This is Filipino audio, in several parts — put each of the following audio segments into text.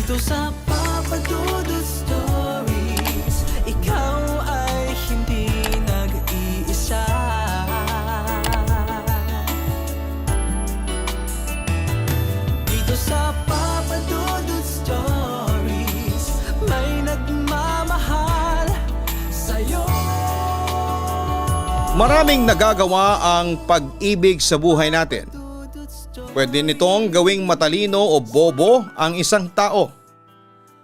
Dito sa Papa Dudut Stories, ikaw ay hindi nag-iisa. Dito sa Papa Dudut Stories, may nagmamahal sa'yo. Maraming nagagawa ang pag-ibig sa buhay natin. Pwede nitong gawing matalino o bobo ang isang tao.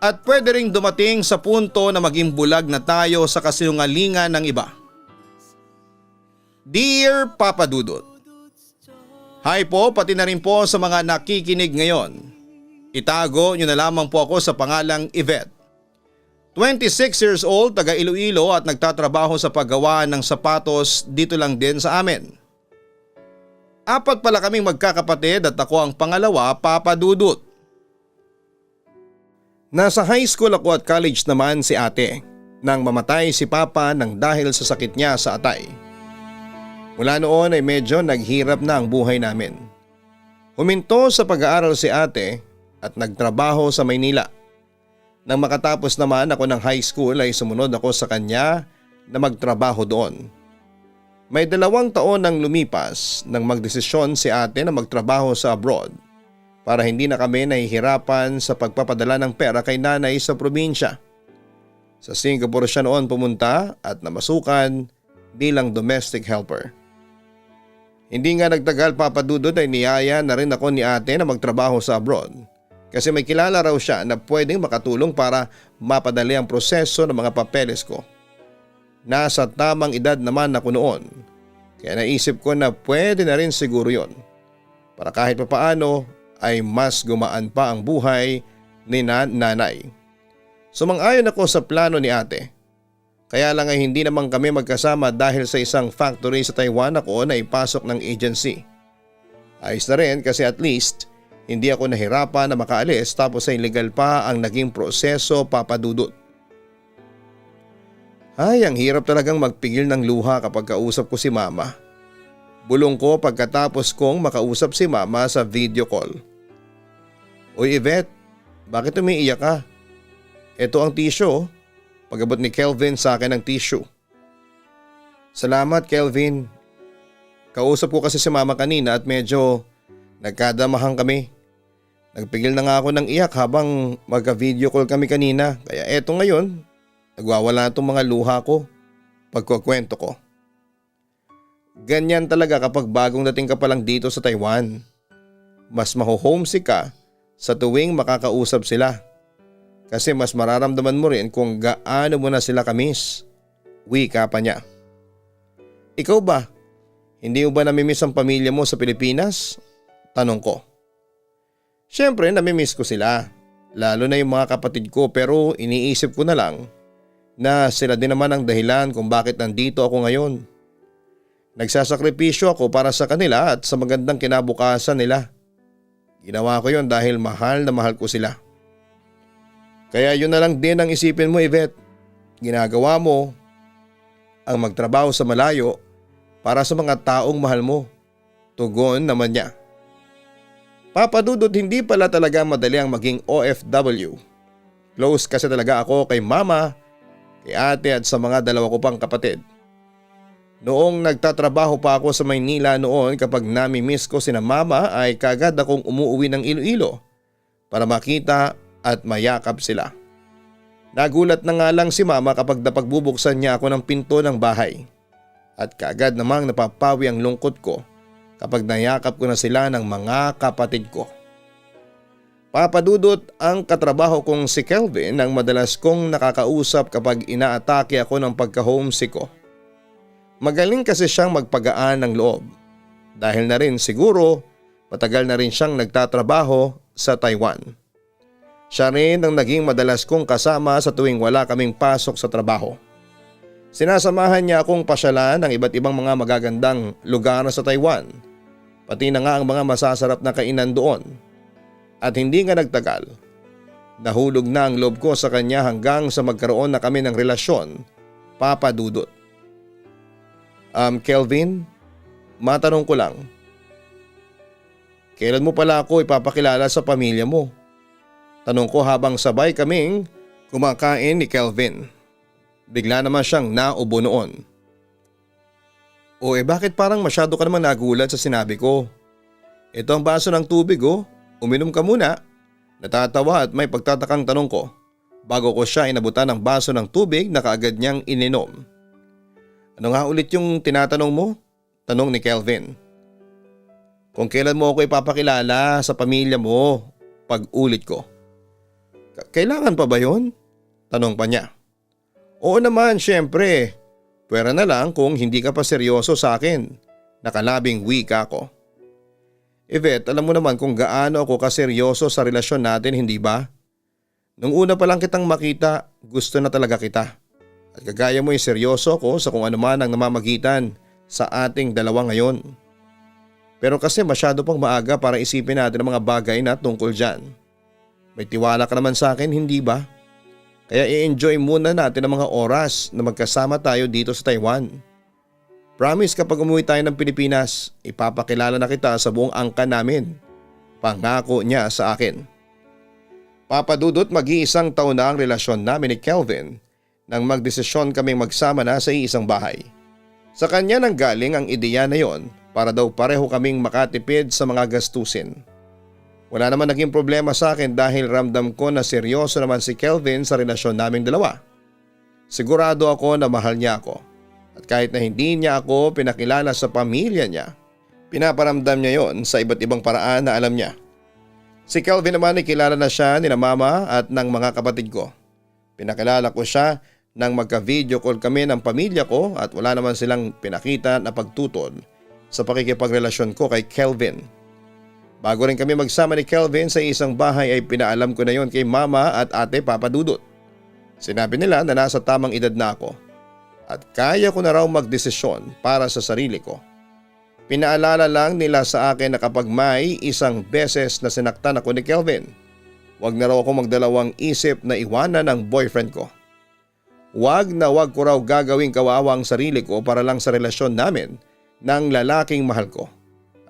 At pwede ring dumating sa punto na maging bulag na tayo sa kasinungalingan ng iba. Dear Papa Dudut, hi po pati na rin po sa mga nakikinig ngayon. Itago nyo na lamang po ako sa pangalang Yvette. 26 years old, taga Iloilo at nagtatrabaho sa paggawa ng sapatos dito lang din sa amin. 4 pala kaming magkakapatid at ako ang pangalawa, Papa Dudut. Nasa high school ako at college naman si ate nang mamatay si Papa nang dahil sa sakit niya sa atay. Mula noon ay medyo naghirap na ang buhay namin. Huminto sa pag-aaral si ate at nagtrabaho sa Maynila. Nang makatapos naman ako ng high school ay sumunod ako sa kanya na magtrabaho doon. May 2 taon nang lumipas nang magdesisyon si ate na magtrabaho sa abroad para hindi na kami nahihirapan sa pagpapadala ng pera kay nanay sa probinsya. Sa Singapore siya noon pumunta at namasukan bilang domestic helper. Hindi nga nagtagal, Papa Dudut, ay niyaya na rin ako ni ate na magtrabaho sa abroad kasi may kilala raw siya na pwedeng makatulong para mapadali ang proseso ng mga papeles ko. Nasa tamang edad naman ako noon, kaya naisip ko na pwede na rin siguro yon para kahit papaano ay mas gumaan pa ang buhay ni nanay. Sumang-ayon ako sa plano ni ate. Kaya lang ay hindi naman kami magkasama dahil sa isang factory sa Taiwan ako na ipasok ng agency. Ayos na rin kasi at least hindi ako nahirapan na makaalis tapos ay legal pa ang naging proseso, Papa Dudut. Ay, ang hirap talagang magpigil ng luha kapag kausap ko si mama. Bulong ko pagkatapos kong makausap si mama sa video call. Uy Yvette, bakit umiiyak ka? Ito ang tissue. Pag-abot ni Kelvin sa akin ng tissue. Salamat Kelvin. Kausap ko kasi si mama kanina at medyo nagkadamahan kami. Nagpigil na nga ako ng iyak habang magka-video call kami kanina. Kaya eto ngayon, nagwawala itong mga luha ko pagkukwento ko. Ganyan talaga kapag bagong dating ka pa lang dito sa Taiwan. Mas maho-homesick ka sa tuwing makakausap sila. Kasi mas mararamdaman mo rin kung gaano mo na sila kamiss. Wika pa niya. Ikaw ba? Hindi mo ba namimiss ang pamilya mo sa Pilipinas? Tanong ko. Siyempre namimiss ko sila. Lalo na yung mga kapatid ko pero iniisip ko na lang na sila din naman ang dahilan kung bakit nandito ako ngayon. Nagsasakripisyo ako para sa kanila at sa magandang kinabukasan nila. Ginawa ko yon dahil mahal na mahal ko sila. Kaya yun na lang din ang isipin mo Yvette. Ginagawa mo ang magtrabaho sa malayo para sa mga taong mahal mo. Tugon naman niya. Papa Dudut, hindi pala talaga madali ang maging OFW. Close kasi talaga ako kay mama, kay ate at sa mga 2 ko pang kapatid. Noong nagtatrabaho pa ako sa Maynila noon kapag nami-miss ko sina mama ay kagad akong umuwi ng Iloilo para makita at mayakap sila. Nagulat na nga lang si mama kapag napagbubuksan niya ako ng pinto ng bahay. At kaagad namang napapawi ang lungkot ko kapag nayakap ko na sila ng mga kapatid ko. Papa Dudut, ang katrabaho kong si Kelvin ang madalas kong nakakausap kapag inaatake ako ng pagka-homesick ko. Magaling kasi siyang magpagaan ng loob. Dahil na rin siguro matagal na rin siyang nagtatrabaho sa Taiwan. Siya rin ang naging madalas kong kasama sa tuwing wala kaming pasok sa trabaho. Sinasamahan niya akong pasyalan ng iba't ibang mga magagandang lugar sa Taiwan. Pati na nga ang mga masasarap na kainan doon. At hindi nga nagtagal. Nahulog na ang loob ko sa kanya hanggang sa magkaroon na kami ng relasyon, Papa Dudut. Kelvin, matanong ko lang. Kailan mo pala ako ipapakilala sa pamilya mo? Tanong ko habang sabay kaming kumakain ni Kelvin. Bigla naman siyang naubo noon. O bakit parang masyado ka naman nagulat sa sinabi ko? Ito ang baso ng tubig oh, uminom ka muna. Natatawa at may pagtatakang tanong ko. Bago ko siya inabutan ng baso ng tubig na kaagad niyang ininom. Ano nga ulit yung tinatanong mo? Tanong ni Kelvin. Kung kailan mo ako ipapakilala sa pamilya mo, pag-ulit ko. Kailangan pa ba yun? Tanong pa niya. Oo naman, syempre. Pwera na lang kung hindi ka pa seryoso sa akin. Nakalabing wika ko. Yvette, alam mo naman kung gaano ako kaseryoso sa relasyon natin, hindi ba? Nung una pa lang kitang makita, gusto na talaga kita. At kagaya mo seryoso ko sa kung ano man ang namamagitan sa ating dalawa ngayon. Pero kasi masyado pang maaga para isipin natin ang mga bagay na tungkol dyan. May tiwala ka naman sa akin, hindi ba? Kaya i-enjoy muna natin ang mga oras na magkasama tayo dito sa Taiwan. Promise kapag umuwi tayo ng Pilipinas, ipapakilala na kita sa buong angkan namin. Pangako niya sa akin. Papadudot mag-iisang taon na ang relasyon namin ni Kelvin nang magdesisyon kaming magsama na sa iisang bahay. Sa kanya nang galing ang ideya na yon para daw pareho kaming makatipid sa mga gastusin. Wala naman naging problema sa akin dahil ramdam ko na seryoso naman si Kelvin sa relasyon naming dalawa. Sigurado ako na mahal niya ako at kahit na hindi niya ako pinakilala sa pamilya niya, pinaparamdam niya yon sa iba't ibang paraan na alam niya. Si Kelvin naman ay kilala na siya ni na mama at ng mga kapatid ko. Pinakilala ko siya nang magka-video call kami ng pamilya ko at wala naman silang pinakita na pagtutol sa pakikipagrelasyon ko kay Kelvin. Bago rin kami magsama ni Kelvin sa isang bahay ay pinaalam ko na yon kay mama at ate Papadudot. Sinabi nila na nasa tamang edad na ako at kaya ko na raw magdesisyon para sa sarili ko. Pinaalala lang nila sa akin na kapag may isang beses na sinaktan ako ni Kelvin, wag na raw ako magdalawang isip na iwanan ang boyfriend ko. Wag ko raw gagawing kawawa ang sarili ko para lang sa relasyon namin ng lalaking mahal ko.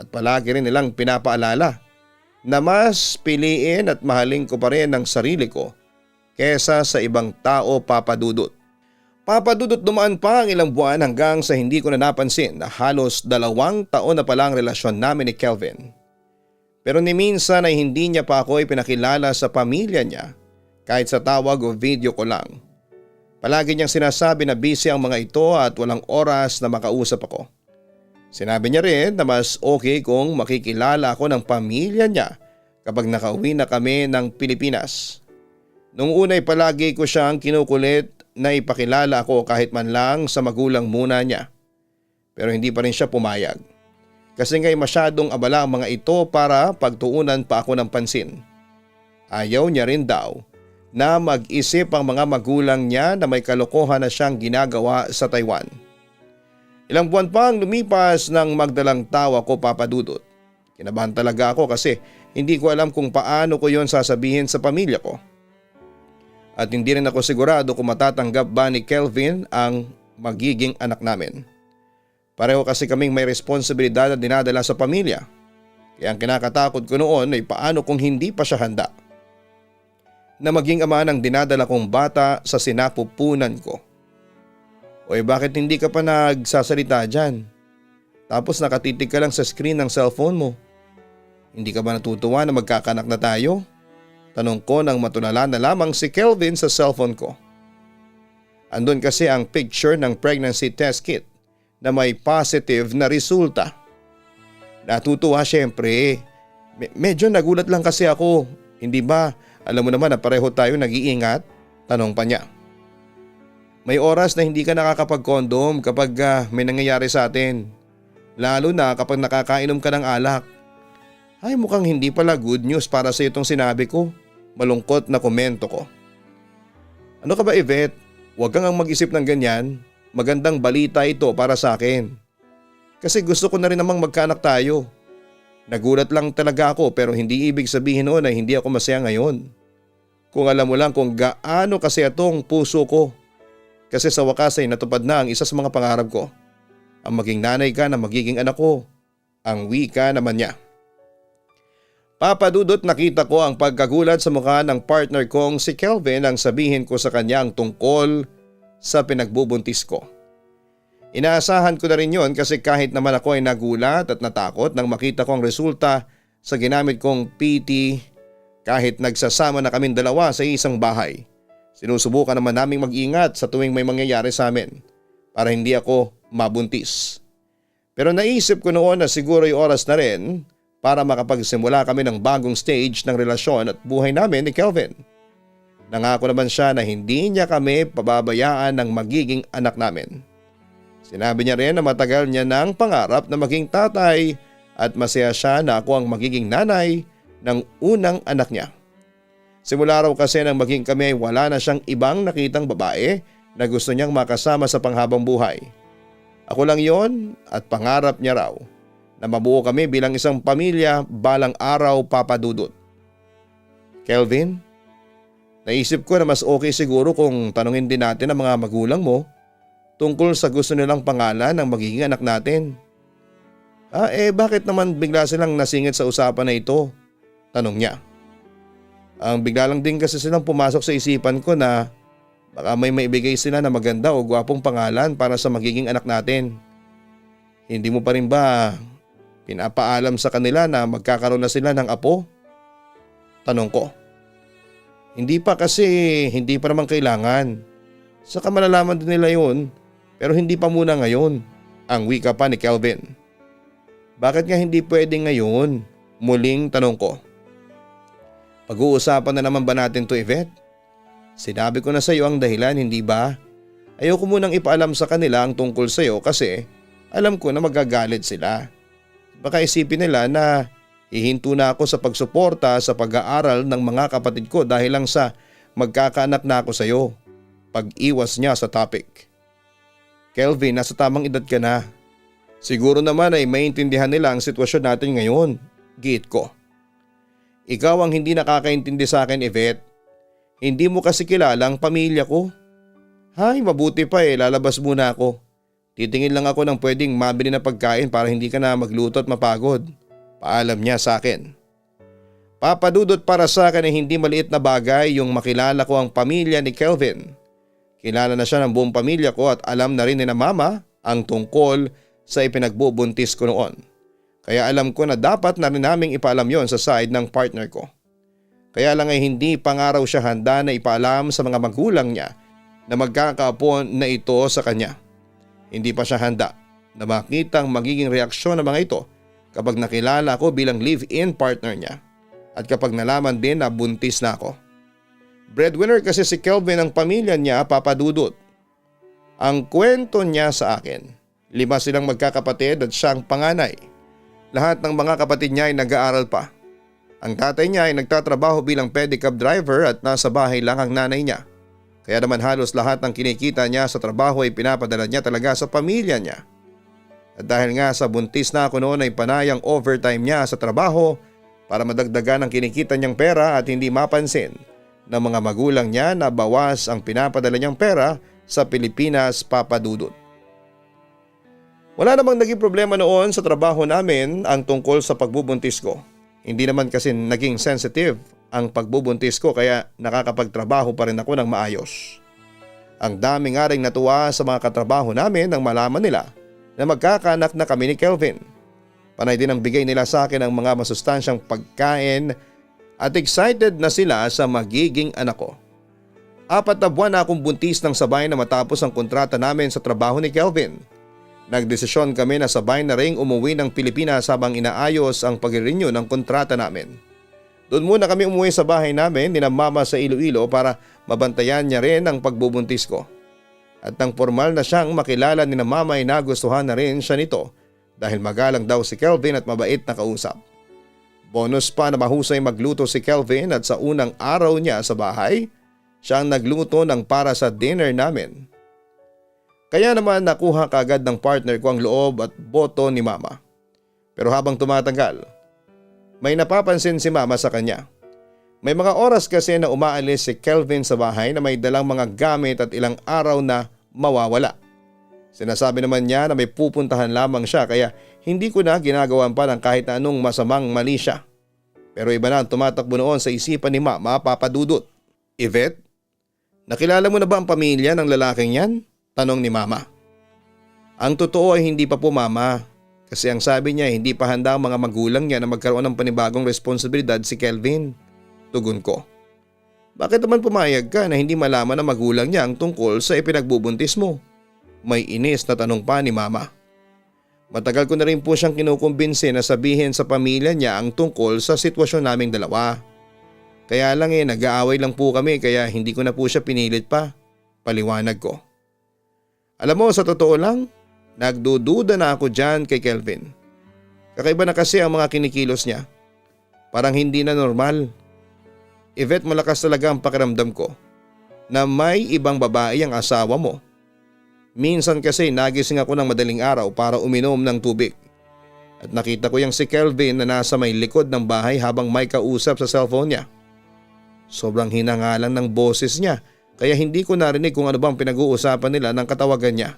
At palagi rin nilang pinapaalala na mas piliin at mahalin ko pa rin ang sarili ko kesa sa ibang tao, Papadudot. Papadudot, dumaan pa ang ilang buwan hanggang sa hindi ko na napansin na halos 2 taon na pala ang relasyon namin ni Kelvin. Pero ni minsan ay hindi niya pa ako ipinakilala sa pamilya niya kahit sa tawag o video ko lang. Palagi niyang sinasabi na busy ang mga ito at walang oras na makausap ako. Sinabi niya rin na mas okay kung makikilala ako ng pamilya niya kapag nakauwi na kami ng Pilipinas. Nung una ay palagi ko siyang kinukulit na ipakilala ako kahit man lang sa magulang muna niya. Pero hindi pa rin siya pumayag. Kasi nga'y masyadong abala ang mga ito para pagtuunan pa ako ng pansin. Ayaw niya rin daw na mag-isip ang mga magulang niya na may kalokohan na siyang ginagawa sa Taiwan. Ilang buwan pa ang lumipas nang magdalang tawa ko, Papadudot. Kinabahan talaga ako kasi hindi ko alam kung paano ko yon sasabihin sa pamilya ko. At hindi rin ako sigurado kung matatanggap ba ni Kelvin ang magiging anak namin. Pareho kasi kaming may responsibilidad na dinadala sa pamilya. Kaya ang kinakatakot ko noon ay paano kung hindi pa siya handa na maging ama ng dinadala kong bata sa sinapupunan ko. O bakit hindi ka pa nagsasalita dyan? Tapos nakatitig ka lang sa screen ng cellphone mo. Hindi ka ba natutuwa na magkakanak na tayo? Tanong ko nang matulala na lamang si Kelvin sa cellphone ko. Andun kasi ang picture ng pregnancy test kit na may positive na resulta. Natutuwa syempre. Medyo nagulat lang kasi ako. Hindi ba? Alam mo naman na pareho tayo nag-iingat? Tanong pa niya. May oras na hindi ka nakakapag-condom kapag may nangyayari sa atin. Lalo na kapag nakakainom ka ng alak. Ay, mukhang hindi pala good news para sa itong sinabi ko. Malungkot na komento ko. Ano ka ba, Yvette? Huwag kang mag-isip ng ganyan. Magandang balita ito para sa akin. Kasi gusto ko na rin namang magkaanak tayo. Nagulat lang talaga ako pero hindi ibig sabihin noon na hindi ako masaya ngayon. Kung alam mo lang kung gaano kasi itong puso ko. Kasi sa wakas ay natupad na ang isa sa mga pangarap ko. Ang maging nanay ka na magiging anak ko. Ang wika naman niya. Papadudot nakita ko ang pagkagulat sa mukha ng partner kong si Kelvin nang sabihin ko sa kanya ang tungkol sa pinagbubuntis ko. Inaasahan ko na rin yon kasi kahit naman ako ay nagulat at natakot nang makita ko ang resulta sa ginamit kong PT kahit nagsasama na kaming dalawa sa isang bahay. Sinusubukan naman naming mag-ingat sa tuwing may mangyayari sa amin para hindi ako mabuntis. Pero naisip ko noon na siguro ay oras na rin para makapagsimula kami ng bagong stage ng relasyon at buhay namin ni Kelvin. Nangako naman siya na hindi niya kami pababayaan ng magiging anak namin. Sinabi niya rin na matagal niya nang pangarap na maging tatay at masaya siya na ako ang magiging nanay ng unang anak niya. Simula raw kasi nang maging kami ay wala na siyang ibang nakitang babae na gusto niyang makasama sa panghabang buhay. Ako lang yon at pangarap niya raw na mabuo kami bilang isang pamilya balang araw, Papa Dudut. Kelvin, naisip ko na mas okay siguro kung tanungin din natin ang mga magulang mo tungkol sa gusto nilang pangalan ng magiging anak natin. Bakit naman bigla silang nasingit sa usapan na ito? Tanong niya. Ang bigla lang din kasi silang pumasok sa isipan ko na baka may maibigay sila na maganda o gwapong pangalan para sa magiging anak natin. Hindi mo pa rin ba pinapaalam sa kanila na magkakaroon na sila ng apo? Tanong ko. Hindi pa kasi hindi pa naman kailangan. Saka malalaman din nila yun pero hindi pa muna ngayon. Ang wika pa ni Kelvin. Bakit nga hindi pwede ngayon? Muling tanong ko. Pag-uusapan na naman ba natin to, Yvette? Sinabi ko na sa iyo ang dahilan, hindi ba? Ayoko munang ipaalam sa kanila ang tungkol sa iyo kasi alam ko na magagalit sila. Baka isipin nila na hihinto na ako sa pagsuporta sa pag-aaral ng mga kapatid ko dahil lang sa magkakaanak na ako sa iyo. Pag-iwas niya sa topic. Kelvin, nasa tamang edad ka na. Siguro naman ay maintindihan nila ang sitwasyon natin ngayon. Giit ko. Ikaw ang hindi nakakaintindi sa akin, Yvette. Hindi mo kasi kilala ang pamilya ko. Hay, mabuti pa lalabas muna ako. Titingin lang ako ng pwedeng mabili na pagkain para hindi ka na magluto at mapagod. Paalam niya sa akin. Papadudot para sa akin ay hindi maliit na bagay yung makilala ko ang pamilya ni Kelvin. Kilala na siya ng buong pamilya ko at alam na rin ni na mama ang tungkol sa ipinagbubuntis ko noon. Kaya alam ko na dapat na rin naming ipaalam yon sa side ng partner ko. Kaya lang ay hindi pa nga raw siya handa na ipaalam sa mga magulang niya na magkakaapo na ito sa kanya. Hindi pa siya handa na makita ang magiging reaksyon ng mga ito kapag nakilala ko bilang live-in partner niya at kapag nalaman din na buntis na ako. Breadwinner kasi si Kelvin ng pamilya niya, Papa Dudut. Ang kwento niya sa akin, 5 silang magkakapatid at siya ang panganay. Lahat ng mga kapatid niya ay nag-aaral pa. Ang tatay niya ay nagtatrabaho bilang pedicab driver at nasa bahay lang ang nanay niya. Kaya naman halos lahat ng kinikita niya sa trabaho ay pinapadala niya talaga sa pamilya niya. At dahil nga sa buntis na ako noon ay panayang overtime niya sa trabaho para madagdagan ang kinikita niyang pera at hindi mapansin ng mga magulang niya na bawas ang pinapadala niyang pera sa Pilipinas, Papa Dudut. Wala namang naging problema noon sa trabaho namin ang tungkol sa pagbubuntis ko. Hindi naman kasi naging sensitive ang pagbubuntis ko kaya nakakapagtrabaho pa rin ako ng maayos. Ang dami nga rin natuwa sa mga katrabaho namin nang malaman nila na magkakaanak na kami ni Kelvin. Panay din ang bigay nila sa akin ng mga masustansyang pagkain at excited na sila sa magiging anak ko. 4 na buwan na akong buntis ng sabay na matapos ang kontrata namin sa trabaho ni Kelvin. Nagdesisyon kami na sabay na ring umuwi ng Pilipinas habang inaayos ang pag-renew ng kontrata namin. Doon muna kami umuwi sa bahay namin ni na mama sa Iloilo para mabantayan niya rin ang pagbubuntis ko. At nang formal na siyang makilala ni na mama ay nagustuhan na rin siya nito dahil magalang daw si Kelvin at mabait na kausap. Bonus pa na mahusay magluto si Kelvin at sa unang araw niya sa bahay, siya ang nagluto ng para sa dinner namin. Kaya naman nakuha kaagad ng partner ko ang loob at boto ni mama. Pero habang tumatagal, may napapansin si mama sa kanya. May mga oras kasi na umaalis si Kelvin sa bahay na may dalang mga gamit at ilang araw na mawawala. Sinasabi naman niya na may pupuntahan lamang siya kaya hindi ko na ginagawan pa ng kahit na anong masamang mali siya. Pero iba na ang tumatakbo noon sa isipan ni Mama, Papa Dudut. Yvette, nakilala mo na ba ang pamilya ng lalaking yan? Tanong ni Mama. Ang totoo ay hindi pa po, Mama. Kasi ang sabi niya hindi pa handa ang mga magulang niya na magkaroon ng panibagong responsibilidad si Kelvin. Tugon ko. Bakit naman pumayag ka na hindi malaman ng magulang niya ang tungkol sa ipinagbubuntis mo? May inis na tanong pa ni Mama. Matagal ko na rin po siyang kinukumbinsi na sabihin sa pamilya niya ang tungkol sa sitwasyon naming dalawa. Kaya lang nag-aaway lang po kami kaya hindi ko na po siya pinilit pa. Paliwanag ko. Alam mo, sa totoo lang, nagdududa na ako dyan kay Kelvin. Kakaiba na kasi ang mga kinikilos niya. Parang hindi na normal. Yvette, malakas talaga ang pakiramdam ko na may ibang babae ang asawa mo. Minsan kasi nagising ako ng madaling araw para uminom ng tubig. At nakita ko yung si Kelvin na nasa may likod ng bahay habang may kausap sa cellphone niya. Sobrang hinangalan ng boses niya kaya hindi ko narinig kung ano bang pinag-uusapan nila ng katawagan niya.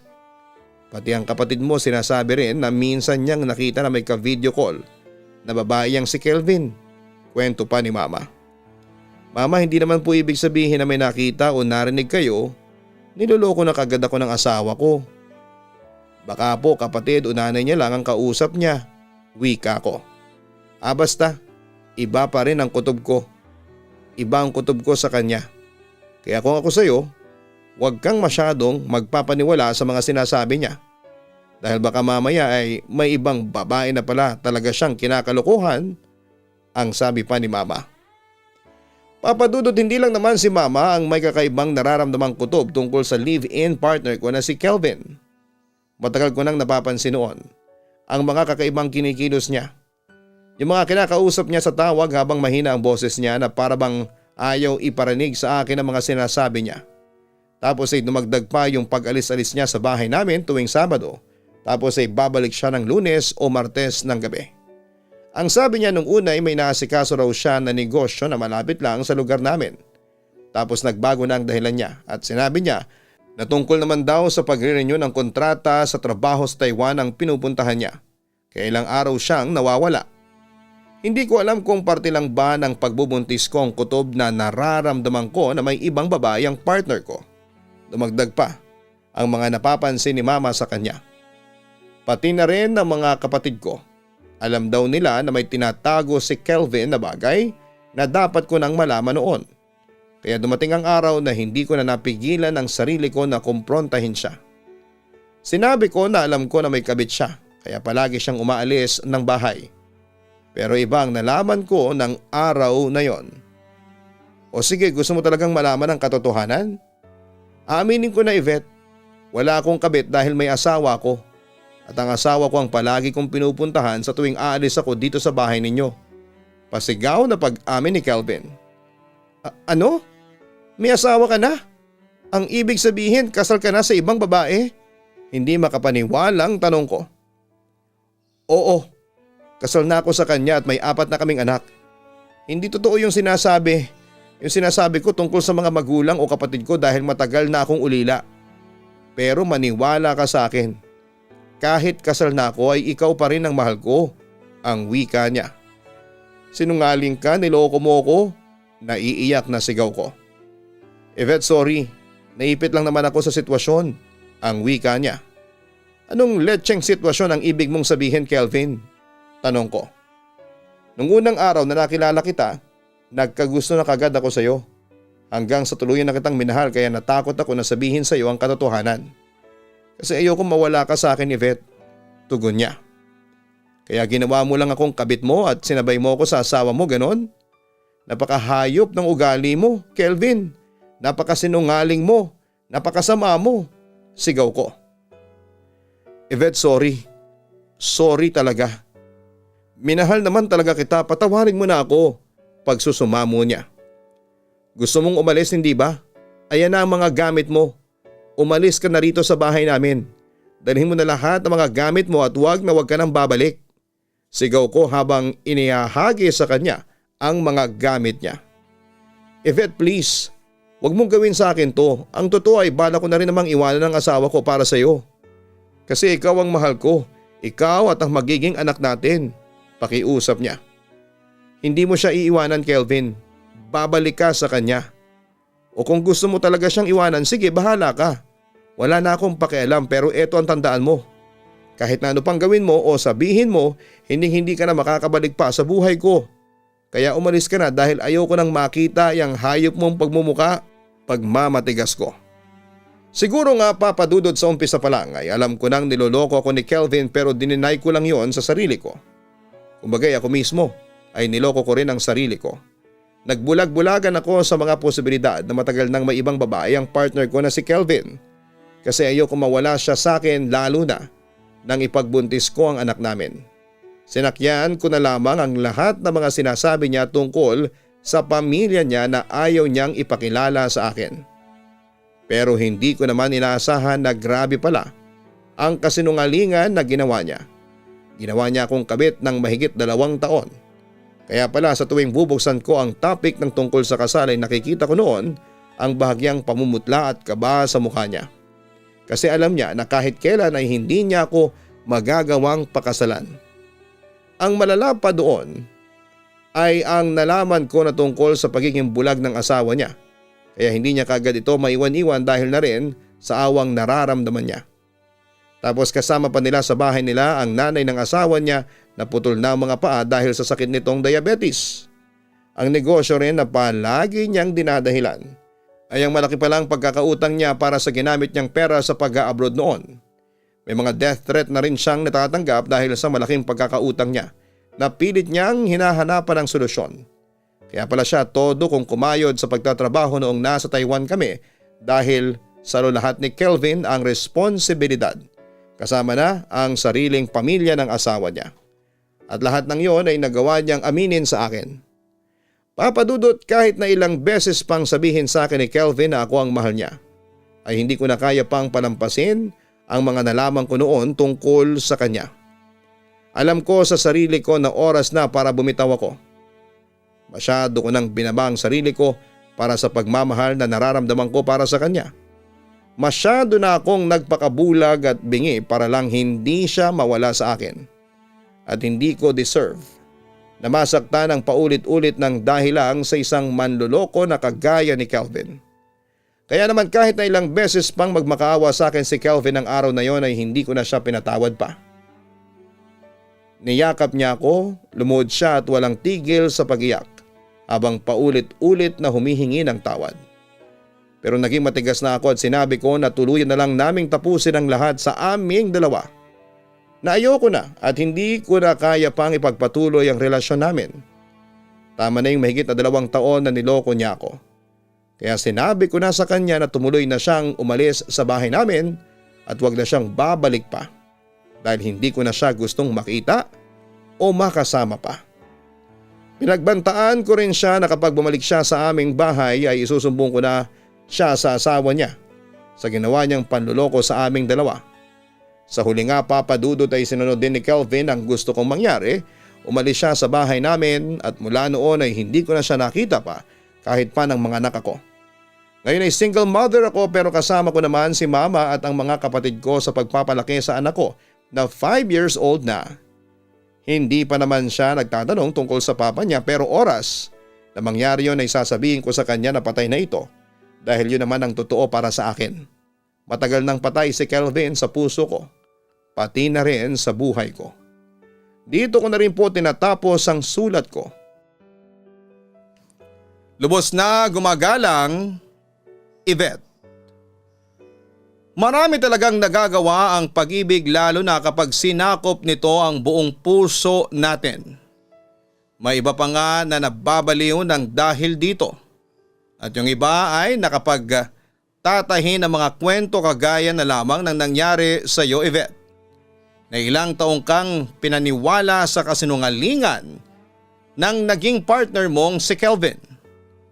Pati ang kapatid mo sinasabi rin na minsan niyang nakita na may ka-video call na babae yang si Kelvin. Kwento pa ni Mama. Mama, hindi naman po ibig sabihin na may nakita o narinig kayo. Niloloko na kagad ako ng asawa ko. Baka po kapatid o nanay niya lang ang kausap niya. Wika ko. Basta, iba pa rin ang kutob ko. Iba ang kutob ko sa kanya. Kaya kung ako sa'yo, huwag kang masyadong magpapaniwala sa mga sinasabi niya. Dahil baka mamaya ay may ibang babae na pala talaga siyang kinakalokohan, ang sabi pa ni Mama. Papa Dudut, hindi lang naman si Mama ang may kakaibang nararamdamang kutob tungkol sa live-in partner ko na si Kelvin. Matagal ko nang napapansin noon ang mga kakaibang kinikilos niya. Yung mga kinakausap niya sa tawag habang mahina ang boses niya na para bang ayaw iparinig sa akin ang mga sinasabi niya. Tapos ay dumagdag pa yung pag-alis-alis niya sa bahay namin tuwing Sabado. Tapos ay babalik siya ng Lunes o Martes ng gabi. Ang sabi niya nung una ay may naasikaso raw siya na negosyo na malapit lang sa lugar namin. Tapos nagbago na ang dahilan niya at sinabi niya na tungkol naman daw sa pagre-renew ng kontrata sa trabaho sa Taiwan ang pinupuntahan niya. Kaya ilang araw siyang nawawala. Hindi ko alam kung parte lang ba ng pagbubuntis ko ang kutob na nararamdaman ko na may ibang babae ang partner ko. Dumagdag pa ang mga napapansin ni Mama sa kanya. Pati na rin ng mga kapatid ko. Alam daw nila na may tinatago si Kelvin na bagay na dapat ko nang malaman noon. Kaya dumating ang araw na hindi ko na napigilan ang sarili ko na kumprontahin siya. Sinabi ko na alam ko na may kabit siya kaya palagi siyang umaalis ng bahay. Pero iba ang nalaman ko ng araw na yon. O sige, gusto mo talagang malaman ang katotohanan? Aaminin ko na, Yvette, wala akong kabit dahil may asawa ko. At ang asawa ko ang palagi kong pinupuntahan sa tuwing aalis ako dito sa bahay ninyo. Pasigaw na pag-amin ni Kelvin. Ano? May asawa ka na? Ang ibig sabihin kasal ka na sa ibang babae? Hindi makapaniwalang tanong ko. Oo, kasal na ako sa kanya at may 4 na kaming anak. Hindi totoo yung sinasabi. Yung sinasabi ko tungkol sa mga magulang o kapatid ko dahil matagal na akong ulila. Pero maniwala ka sa akin. Kahit kasal na ako ay ikaw pa rin ang mahal ko, ang wika niya. Sinungaling ka, niloko mo ko, naiiyak na sigaw ko. Yvette, sorry, naipit lang naman ako sa sitwasyon, ang wika niya. Anong letseng sitwasyon ang ibig mong sabihin, Kelvin? Tanong ko. Nung unang araw na nakilala kita, nagkagusto na kagad ako sa iyo. Hanggang sa tuluyan na kitang minahal kaya natakot ako na sabihin sa iyo ang katotohanan. Kasi ayoko mawala ka sa akin, Yvette. Tugon niya. Kaya ginawa mo lang akong kabit mo at sinabay mo ako sa asawa mo, ganon? Napakahayop ng ugali mo, Kelvin. Napakasinungaling mo. Napakasama mo. Sigaw ko. Yvette, sorry. Sorry talaga. Minahal naman talaga kita, patawarin mo na ako. Pagsusumamo niya. Gusto mong umalis, hindi ba? Ayan na ang mga gamit mo. Umalis ka na rito sa bahay namin. Dalhin mo na lahat ng mga gamit mo at huwag na huwag ka nang babalik. Sigaw ko habang inihahagi sa kanya ang mga gamit niya. Yvette, please, huwag mong gawin sa akin to. Ang totoo ay bala ko na rin namang iwanan ng asawa ko para sa iyo. Kasi ikaw ang mahal ko. Ikaw at ang magiging anak natin. Pakiusap niya. Hindi mo siya iiwanan, Kelvin. Babalik ka sa kanya. O kung gusto mo talaga siyang iwanan, sige, bahala ka. Wala na akong pakialam, pero eto ang tandaan mo. Kahit na ano pang gawin mo o sabihin mo, hindi ka na makakabalik pa sa buhay ko. Kaya umalis ka na dahil ayoko nang makita yung hayop mong pagmumuka, pagmamatigas ko. Siguro nga papadudod sa umpisa pa lang ay alam ko nang niloloko ako ni Kelvin, pero dininay ko lang yon sa sarili ko. Kumbagay ako mismo ay niloko ko rin ang sarili ko. Nagbulag-bulagan ako sa mga posibilidad na matagal nang may ibang babae ang partner ko na si Kelvin. Kasi ayoko mawala siya sa akin, lalo na nang ipagbuntis ko ang anak namin. Sinakyan ko na lamang ang lahat ng mga sinasabi niya tungkol sa pamilya niya na ayaw niyang ipakilala sa akin. Pero hindi ko naman inaasahan na grabe pala ang kasinungalingan na ginawa niya. Ginawa niya akong kabit ng mahigit 2 taon. Kaya pala sa tuwing bubuksan ko ang topic ng tungkol sa kasal ay nakikita ko noon ang bahagyang pamumutla at kaba sa mukha niya. Kasi alam niya na kahit kailan ay hindi niya ako magagawang pakasalan. Ang malala pa doon ay ang nalaman ko na tungkol sa pagiging bulag ng asawa niya. Kaya hindi niya kagad ito maiwan-iwan dahil na rin sa awang nararamdaman niya. Tapos kasama pa nila sa bahay nila ang nanay ng asawa niya na putol na ang mga paa dahil sa sakit nitong diabetes. Ang negosyo rin na palagi niyang dinadahilan ay ang malaki palang pagkakautang niya para sa ginamit niyang pera sa pag-a-abroad noon. May mga death threat na rin siyang natatanggap dahil sa malaking pagkakautang niya na pilit niyang hinahanapan ng solusyon. Kaya pala siya todo kung kumayod sa pagtatrabaho noong nasa Taiwan kami dahil sa lahat ni Kelvin ang responsibilidad. Kasama na ang sariling pamilya ng asawa niya. At lahat ng yon ay nagawa niyang aminin sa akin. Papadudot, kahit na ilang beses pang sabihin sa akin ni Kelvin na ako ang mahal niya, ay hindi ko na kaya pang palampasin ang mga nalaman ko noon tungkol sa kanya. Alam ko sa sarili ko na oras na para bumitaw ako. Masyado ko nang binaba ang sarili ko para sa pagmamahal na nararamdaman ko para sa kanya. Masyado na akong nagpakabulag at bingi para lang hindi siya mawala sa akin. At hindi ko deserve na masaktan ng paulit-ulit ng dahil lang sa isang manloloko na kagaya ni Kelvin. Kaya naman kahit na ilang beses pang magmakaawa sa akin si Kelvin ng araw na yon ay hindi ko na siya pinatawad pa. Niyakap niya ako, lumuhod siya at walang tigil sa pagiyak habang paulit-ulit na humihingi ng tawad. Pero naging matigas na ako at sinabi ko na tuluyan na lang naming tapusin ang lahat sa aming dalawa. Na ayoko na at hindi ko na kaya pang ipagpatuloy ang relasyon namin. Tama na yung mahigit na 2 taon na niloko niya ako. Kaya sinabi ko na sa kanya na tumuloy na siyang umalis sa bahay namin at wag na siyang babalik pa. Dahil hindi ko na siya gustong makita o makasama pa. Pinagbantaan ko rin siya na kapag bumalik siya sa aming bahay ay isusumbong ko na siya sa asawa niya sa ginawa niyang panluloko sa aming dalawa. Sa huli nga, papadudot, ay sinunod din ni Kelvin ang gusto kong mangyari. Umalis siya sa bahay namin at mula noon ay hindi ko na siya nakita pa kahit pa ng mga anak ako. Ngayon ay single mother ako pero kasama ko naman si mama at ang mga kapatid ko sa pagpapalaki sa anak ko na 5 years old na. Hindi pa naman siya nagtatanong tungkol sa papa niya pero oras na mangyari yun ay sasabihin ko sa kanya na patay na ito dahil yun naman ang totoo para sa akin. Matagal nang patay si Kelvin sa puso ko, pati na rin sa buhay ko. Dito ko na rin po tinatapos ang sulat ko. Lubos na gumagalang, Yvette. Marami talagang nagagawa ang pag-ibig lalo na kapag sinakop nito ang buong puso natin. May iba pa nga na nababaliw ng dahil dito. At yung iba ay nakapagtatahin ng mga kwento kagaya na lamang ng nangyari sa iyo, Yvette. Na ilang taong kang pinaniwala sa kasinungalingan ng naging partner mong si Kelvin.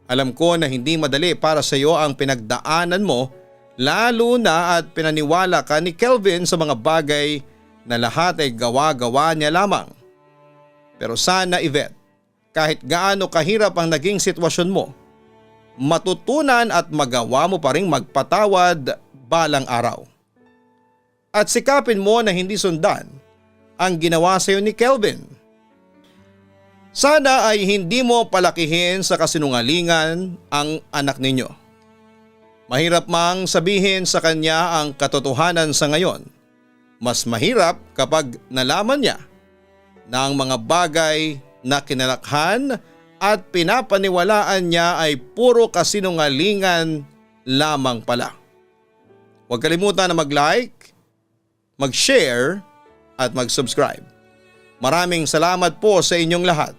Alam ko na hindi madali para sa iyo ang pinagdaanan mo. Lalo na at pinaniwala ka ni Kelvin sa mga bagay na lahat ay gawa-gawa niya lamang. Pero sana, Yvette, kahit gaano kahirap ang naging sitwasyon mo, matutunan at magawa mo pa ring magpatawad balang araw. At sikapin mo na hindi sundan ang ginawa sa iyo ni Kelvin. Sana ay hindi mo palakihin sa kasinungalingan ang anak ninyo. Mahirap mang sabihin sa kanya ang katotohanan sa ngayon. Mas mahirap kapag nalaman niya na ang mga bagay na kinalakhan at pinapaniwalaan niya ay puro kasinungalingan lamang pala. Huwag kalimutan na mag-like, mag-share at mag-subscribe. Maraming salamat po sa inyong lahat.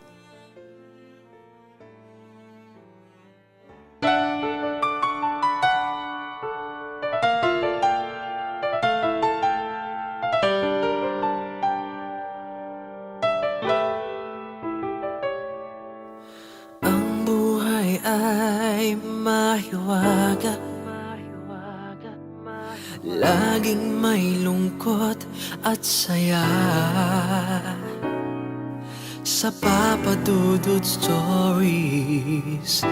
Ang buhay ay mahiwaga, laging may lungkot at saya. Sa Papa Dudut Stories,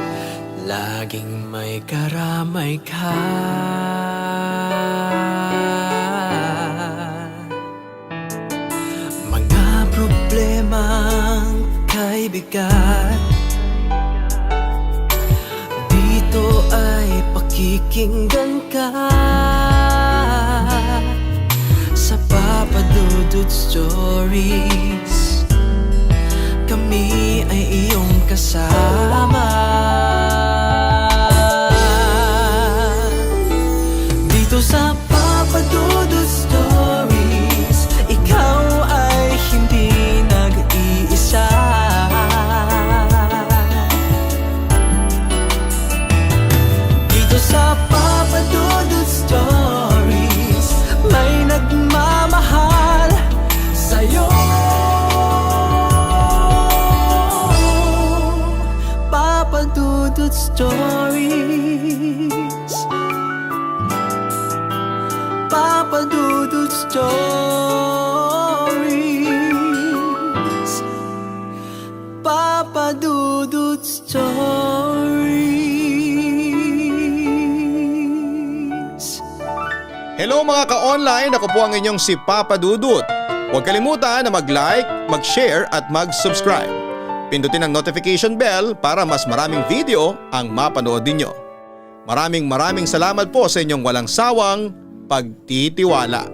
laging may karamay ka. Mga problemang kaibigan, dito ay pakikinggan ka. Sa Papa Dudut Stories, kami ay iyong kasama. Dito sa Papa Dudut Stories, ikaw ay hindi nag-iisa. Dito sa Papa Dudut Stories, may nagmamahal sa'yo. Papa Dudut Stories, Papa Dudut Stories, Papa Dudut Stories. Hello mga ka-online, ako po ang inyong si Papa Dudut. Huwag kalimutan na mag-like, mag-share at mag-subscribe. Pindutin ang notification bell para mas maraming video ang mapanood ninyo. Maraming salamat po sa inyong walang sawang pagtitiwala.